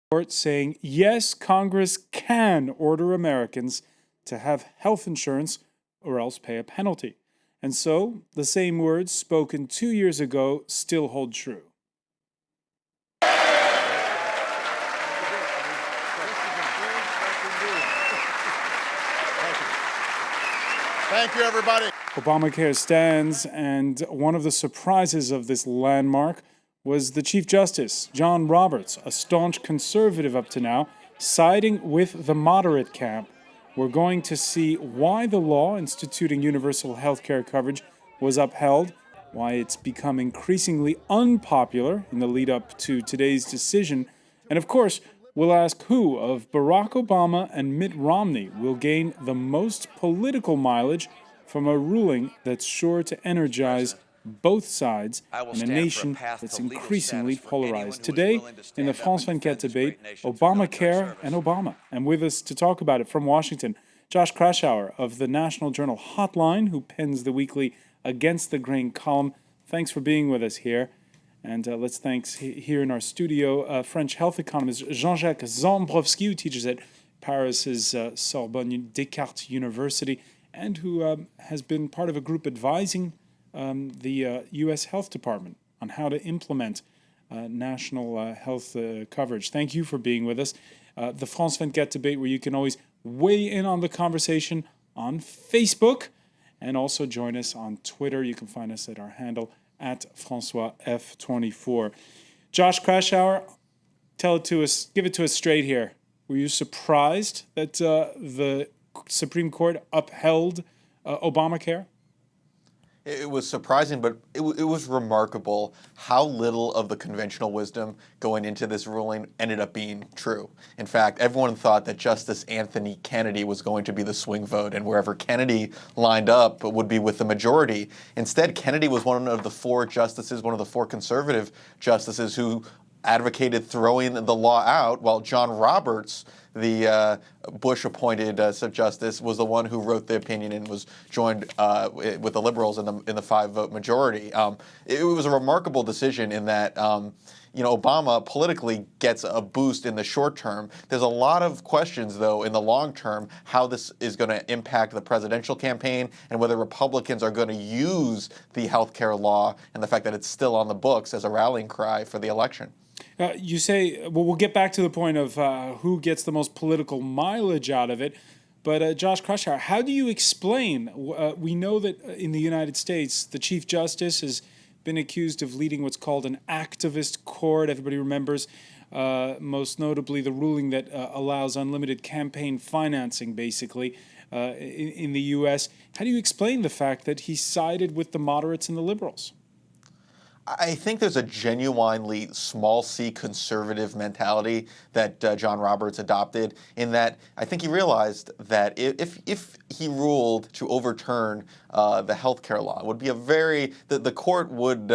Court saying, yes, Congress can order Americans to have health insurance or else pay a penalty. And so, the same words spoken 2 years ago still hold true. Thank you, everybody. Obamacare stands, and one of the surprises of this landmark was the Chief Justice, John Roberts, a staunch conservative up to now, siding with the moderate camp. We're going to see why the law instituting universal health care coverage was upheld, why it's become increasingly unpopular in the lead up to today's decision, and of course, we'll ask who of Barack Obama and Mitt Romney will gain the most political mileage from a ruling that's sure to energize both sides in a nation that's increasingly polarized. Today, in the France 24 debate, Obamacare and Obama. And with us to talk about it from Washington, Josh Kraushaar of the National Journal Hotline, who pens the weekly Against the Grain column. Thanks for being with us here. And let's thanks here in our studio French health economist Jean-Jacques Zambrovski, who teaches at Paris's Sorbonne Descartes University, and who has been part of a group advising the U.S. Health Department on how to implement national health coverage. Thank you for being with us. The France 24 debate, where you can always weigh in on the conversation on Facebook, and also join us on Twitter. You can find us at our handle at François F24. Josh Kraushaar, tell it to us, give it to us straight here. Were you surprised that the Supreme Court upheld Obamacare? It was surprising, but it was remarkable how little of the conventional wisdom going into this ruling ended up being true. In fact, everyone thought that Justice Anthony Kennedy was going to be the swing vote, and wherever Kennedy lined up would be with the majority. Instead, Kennedy was one of the four justices, one of the four conservative justices who advocated throwing the law out, while John Roberts, the Bush-appointed Justice, was the one who wrote the opinion and was joined with the liberals in the 5-vote majority. It was a remarkable decision in that Obama politically gets a boost in the short term. There's a lot of questions, though, in the long term, how this is going to impact the presidential campaign and whether Republicans are going to use the health care law and the fact that it's still on the books as a rallying cry for the election. You say, well, we'll get back to the point of who gets the most political mileage out of it. But Josh Kraushaar, how do you explain? We know that in the United States, the Chief Justice has been accused of leading what's called an activist court. Everybody remembers, most notably, the ruling that allows unlimited campaign financing, basically, in the U.S. How do you explain the fact that he sided with the moderates and the liberals? I think there's a genuinely small c conservative mentality that John Roberts adopted, in that I think he realized that if he ruled to overturn the health care law, it would be the court would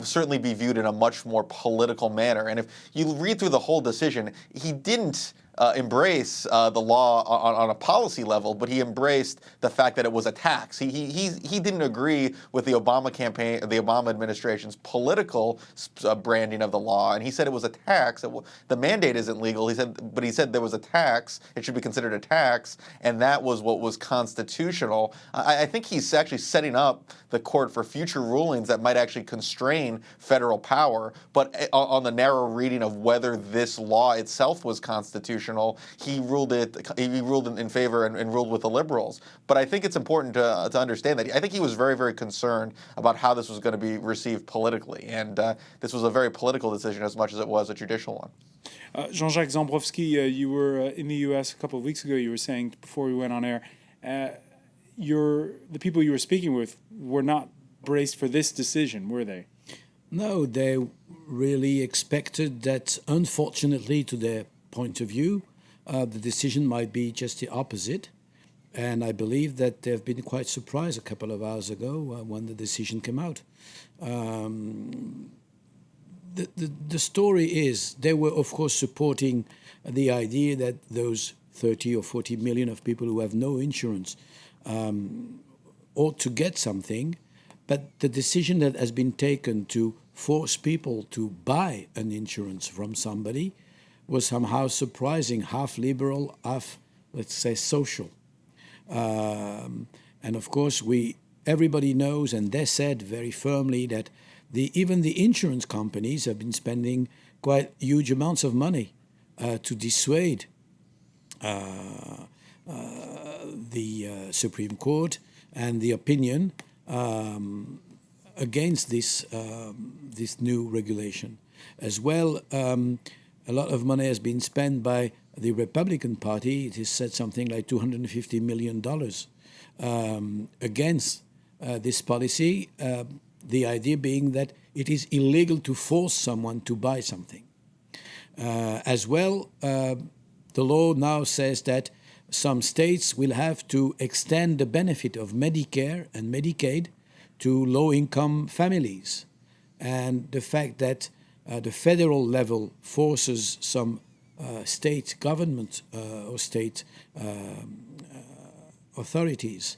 certainly be viewed in a much more political manner. And if you read through the whole decision, he didn't embrace the law on a policy level, but he embraced the fact that it was a tax. He didn't agree with the Obama campaign, the Obama administration's political branding of the law, and he said it was a tax. The mandate isn't legal. But he said there was a tax. It should be considered a tax, and that was what was constitutional. I think he's actually setting up the court for future rulings that might actually constrain federal power. But on the narrow reading of whether this law itself was constitutional, he ruled in favor and ruled with the liberals. But I think it's important to understand that I think he was very, very concerned about how this was going to be received politically. And this was a very political decision as much as it was a judicial one. Jean-Jacques Zambrovski, you were in the U.S. a couple of weeks ago. You were saying before we went on air, the people you were speaking with were not braced for this decision, were they? No, they really expected that, unfortunately, to their point of view, the decision might be just the opposite. And I believe that they've been quite surprised a couple of hours ago when the decision came out. The story is they were, of course, supporting the idea that those 30 or 40 million of people who have no insurance ought to get something. But the decision that has been taken to force people to buy an insurance from somebody was somehow surprising, half liberal, half, let's say, social. And of course, everybody knows, and they said very firmly that even the insurance companies have been spending quite huge amounts of money to dissuade the Supreme Court and the opinion against this new regulation. As well, a lot of money has been spent by the Republican Party. It is said something like $250 million against this policy, the idea being that it is illegal to force someone to buy something. As well, the law now says that some states will have to extend the benefit of Medicare and Medicaid to low-income families. And the fact that the federal level forces some state government or state authorities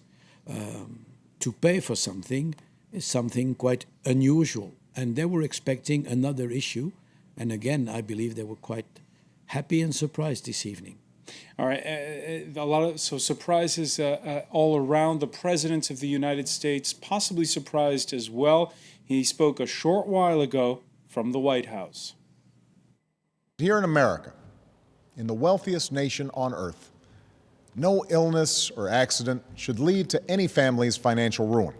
to pay for something is something quite unusual. And they were expecting another issue. And again, I believe they were quite happy and surprised this evening. All right, so surprises all around. The President of the United States possibly surprised as well. He spoke a short while ago from the White House. Here in America, in the wealthiest nation on earth, no illness or accident should lead to any family's financial ruin.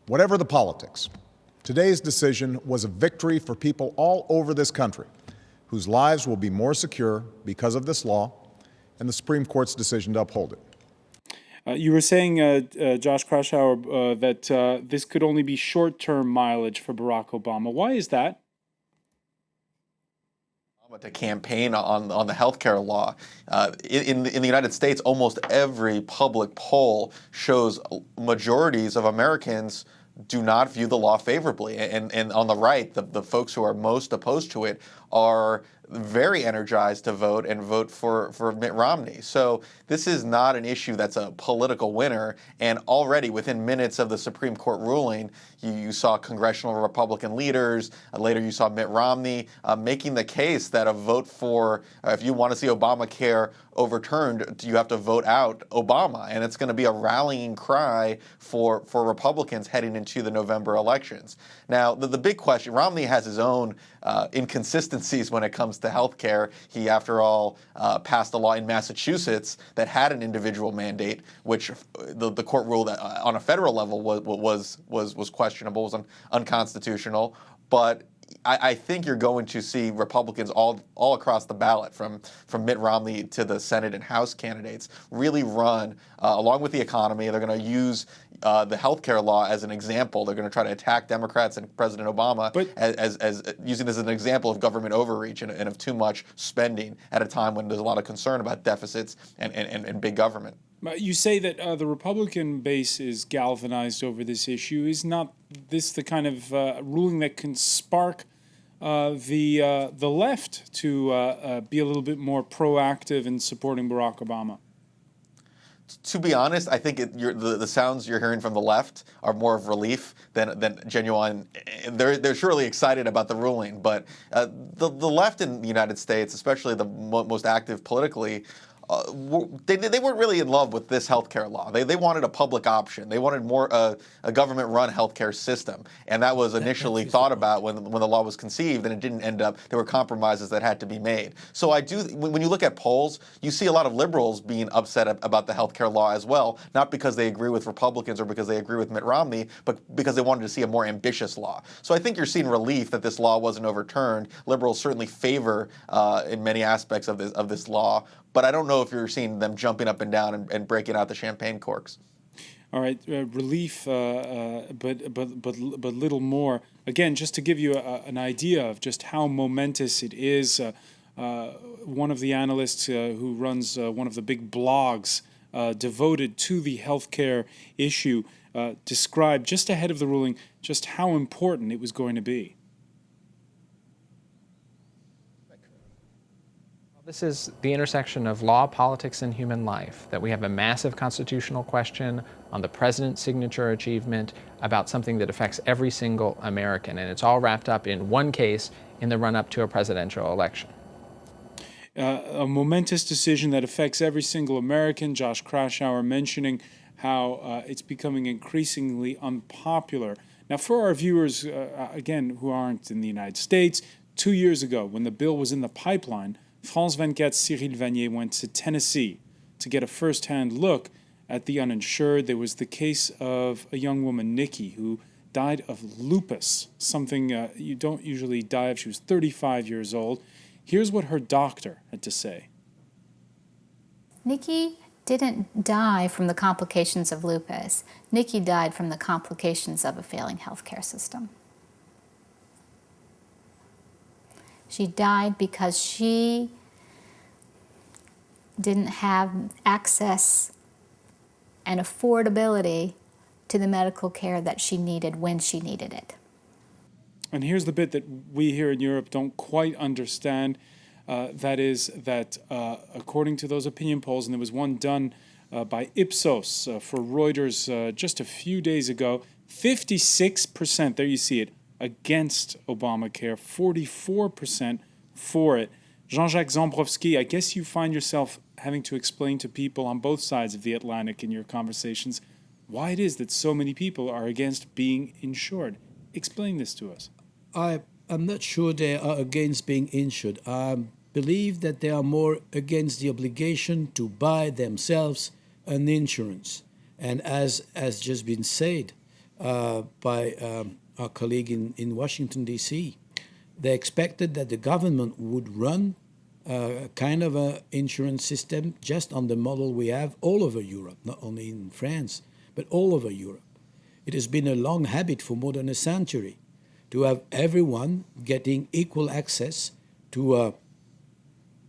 Whatever the politics, today's decision was a victory for people all over this country whose lives will be more secure because of this law and the Supreme Court's decision to uphold it. You were saying, Josh Kraushaar, that this could only be short-term mileage for Barack Obama. Why is that? To campaign on the healthcare law. In the United States, almost every public poll shows majorities of Americans do not view the law favorably. And on the right, the folks who are most opposed to it are very energized to vote and vote for Mitt Romney. So this is not an issue that's a political winner. And already within minutes of the Supreme Court ruling, you saw congressional Republican leaders, later you saw Mitt Romney making the case that a vote for, if you want to see Obamacare overturned, you have to vote out Obama. And it's going to be a rallying cry for Republicans heading into the November elections. Now, the big question, Romney has his own inconsistencies when it comes to health care. He, after all, passed a law in Massachusetts that had an individual mandate, which the court ruled that on a federal level was questionable, was unconstitutional. But I think you're going to see Republicans all across the ballot, from Mitt Romney to the Senate and House candidates, really run along with the economy. They're going to use the healthcare law as an example. They're going to try to attack Democrats and President Obama as using it as an example of government overreach and of too much spending at a time when there's a lot of concern about deficits and big government. You say that the Republican base is galvanized over this issue. Is not this the kind of ruling that can spark the left to be a little bit more proactive in supporting Barack Obama? To be honest, I think the sounds you're hearing from the left are more of relief than genuine. They're surely excited about the ruling, but the left in the United States, especially the most active politically, they weren't really in love with this healthcare law. They wanted a public option. They wanted more a government-run healthcare system, and that was initially thought about when the law was conceived, and it didn't end up. There were compromises that had to be made. So when you look at polls, you see a lot of liberals being upset about the healthcare law as well, not because they agree with Republicans or because they agree with Mitt Romney, but because they wanted to see a more ambitious law. So I think you're seeing relief that this law wasn't overturned. Liberals certainly favor in many aspects of this law. But I don't know if you're seeing them jumping up and down and breaking out the champagne corks. All right, relief, but little more. Again, just to give you an idea of just how momentous it is, one of the analysts who runs one of the big blogs devoted to the healthcare issue described just ahead of the ruling just how important it was going to be. This is the intersection of law, politics, and human life, that we have a massive constitutional question on the president's signature achievement about something that affects every single American, and it's all wrapped up in one case in the run-up to a presidential election. a momentous decision that affects every single American. Josh Kraushaar mentioning how it's becoming increasingly unpopular. Now, for our viewers, again, who aren't in the United States, 2 years ago, when the bill was in the pipeline, France 24's Cyril Vanier went to Tennessee to get a first-hand look at the uninsured. There was the case of a young woman, Nikki, who died of lupus, something you don't usually die of. She was 35 years old. Here's what her doctor had to say. Nikki didn't die from the complications of lupus. Nikki died from the complications of a failing healthcare system. She died because she didn't have access and affordability to the medical care that she needed when she needed it. And here's the bit that we here in Europe don't quite understand. That is that according to those opinion polls, and there was one done by Ipsos for Reuters just a few days ago, 56%, there you see it, against Obamacare, 44% for it. Jean-Jacques Zombrowski, I guess you find yourself having to explain to people on both sides of the Atlantic in your conversations why it is that so many people are against being insured. Explain this to us. I'm not sure they are against being insured. I believe that they are more against the obligation to buy themselves an insurance. And as has just been said by our colleague in Washington, D.C., they expected that the government would run kind of an insurance system just on the model we have all over Europe, not only in France, but all over Europe. It has been a long habit for more than a century to have everyone getting equal access to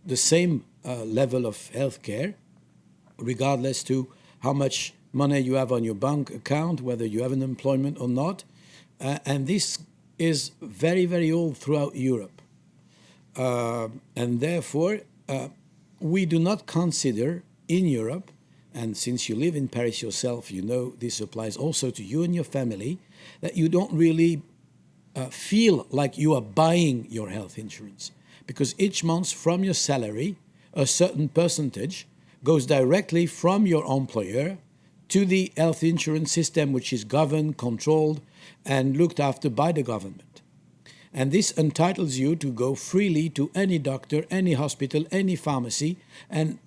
the same level of health care, regardless to how much money you have on your bank account, whether you have an employment or not. And this is very, very old throughout Europe. And therefore, we do not consider in Europe, and since you live in Paris yourself, you know this applies also to you and your family, that you don't really feel like you are buying your health insurance. Because each month from your salary, a certain percentage goes directly from your employer to the health insurance system, which is governed, controlled, and looked after by the government. And this entitles you to go freely to any doctor, any hospital, any pharmacy, and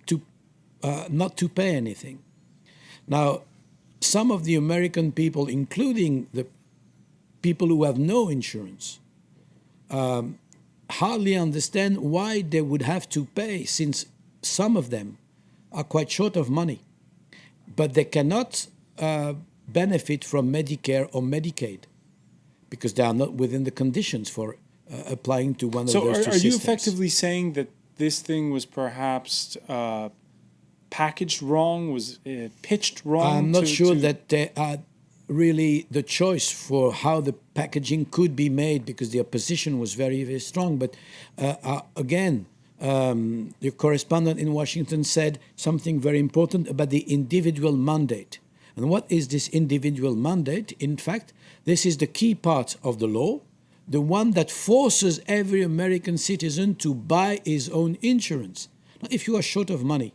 to not to pay anything. Now, some of the American people, including the people who have no insurance, hardly understand why they would have to pay, since some of them are quite short of money. But they cannot benefit from Medicare or Medicaid because they are not within the conditions for applying to one of those two systems. So are you effectively saying that this thing was perhaps packaged wrong, was pitched wrong? I'm not sure that they are really the choice for how the packaging could be made, because the opposition was very, very strong. But again, the correspondent in Washington said something very important about the individual mandate. And what is this individual mandate? In fact, this is the key part of the law, the one that forces every American citizen to buy his own insurance. Now, if you are short of money,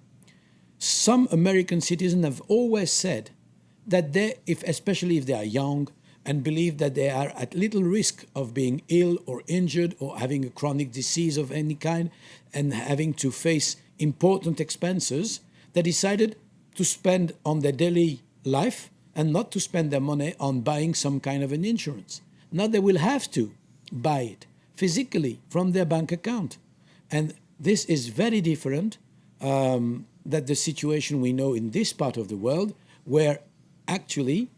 some American citizens have always said that they, especially if they are young and believe that they are at little risk of being ill or injured or having a chronic disease of any kind and having to face important expenses, they decided to spend on their daily life and not to spend their money on buying some kind of an insurance. Now they will have to buy it physically from their bank account. And this is very different than the situation we know in this part of the world, where actually,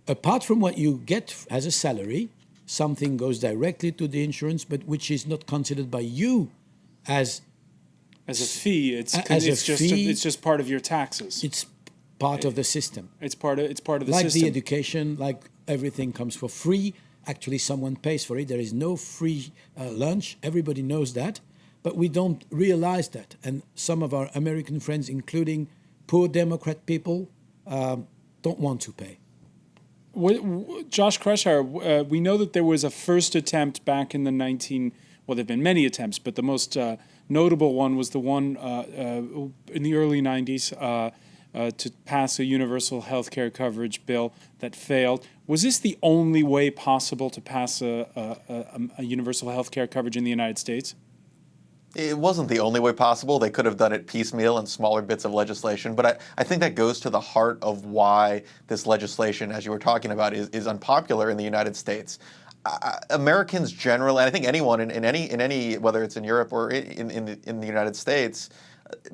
apart from what you get as a salary, something goes directly to the insurance, but which is not considered by you as a fee. It's just part of your taxes. It's part of the system. It's part of the system. Like the education, like everything comes for free. Actually, someone pays for it. There is no free lunch. Everybody knows that. But we don't realize that. And some of our American friends, including poor Democrat people, don't want to pay. Josh Kraushaar, we know that there was a first attempt back in the well, there have been many attempts, but the most notable one was the one in the early 90s to pass a universal health care coverage bill that failed. Was this the only way possible to pass a universal health care coverage in the United States? It wasn't the only way possible. They could have done it piecemeal in smaller bits of legislation. But I think that goes to the heart of why this legislation, as you were talking about, is unpopular in the United States. Americans generally, and I think anyone in any whether it's in Europe or in the United States,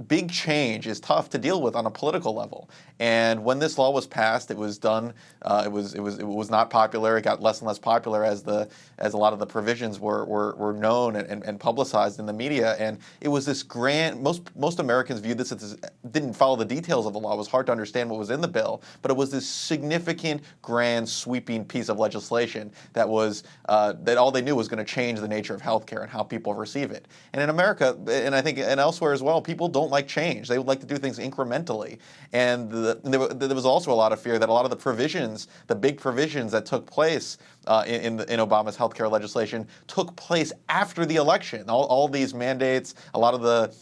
big change is tough to deal with on a political level. And when this law was passed, it was done. It was not popular. It got less and less popular as a lot of the provisions were known and publicized in the media. And it was this grand. Most Americans viewed this as didn't follow the details of the law. It was hard to understand what was in the bill, but it was this significant, grand, sweeping piece of legislation that was that all they knew was going to change the nature of healthcare and how people receive it. And in America, and I think and elsewhere as well, people don't like change. They would like to do things incrementally. And there was also a lot of fear that a lot of the provisions, the big provisions that took place in Obama's healthcare legislation, took place after the election. All these mandates, a lot of the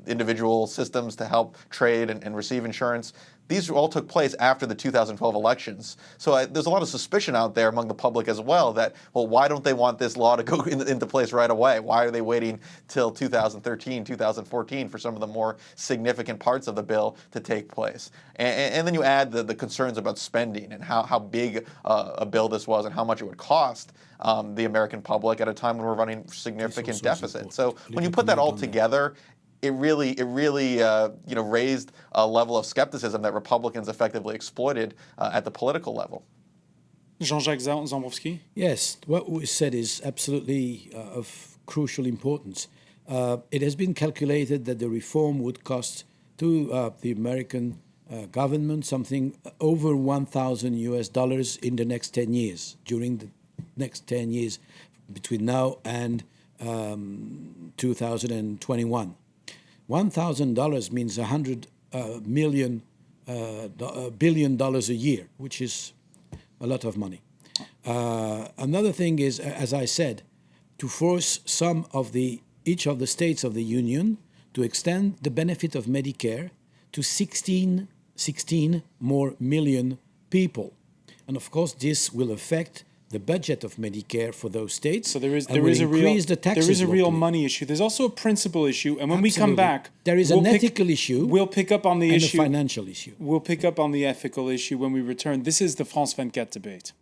individual systems to help trade and receive insurance, these all took place after the 2012 elections. So there's a lot of suspicion out there among the public as well that, well, why don't they want this law to go into place right away? Why are they waiting till 2013, 2014 for some of the more significant parts of the bill to take place? And then you add the concerns about spending and how big a bill this was and how much it would cost the American public at a time when we're running significant deficits. So when you put that all together, it really raised a level of skepticism that Republicans effectively exploited at the political level. Jean-Jacques Zambrovski? Yes, what we said is absolutely of crucial importance. It has been calculated that the reform would cost to the American government something over $1,000 in the next 10 years, during the next 10 years between now and 2021. $1,000 means $100 billion a year, which is a lot of money. Another thing is, as I said, to force each of the states of the Union to extend the benefit of Medicare to 16 more million people. And of course, this will affect the budget of Medicare for those states. So there is a real money issue. There's also a principle issue, and when we come back, there is an ethical issue. We'll pick up on the issue. And a financial issue. We'll pick up on the ethical issue when we return. This is the France 24 debate.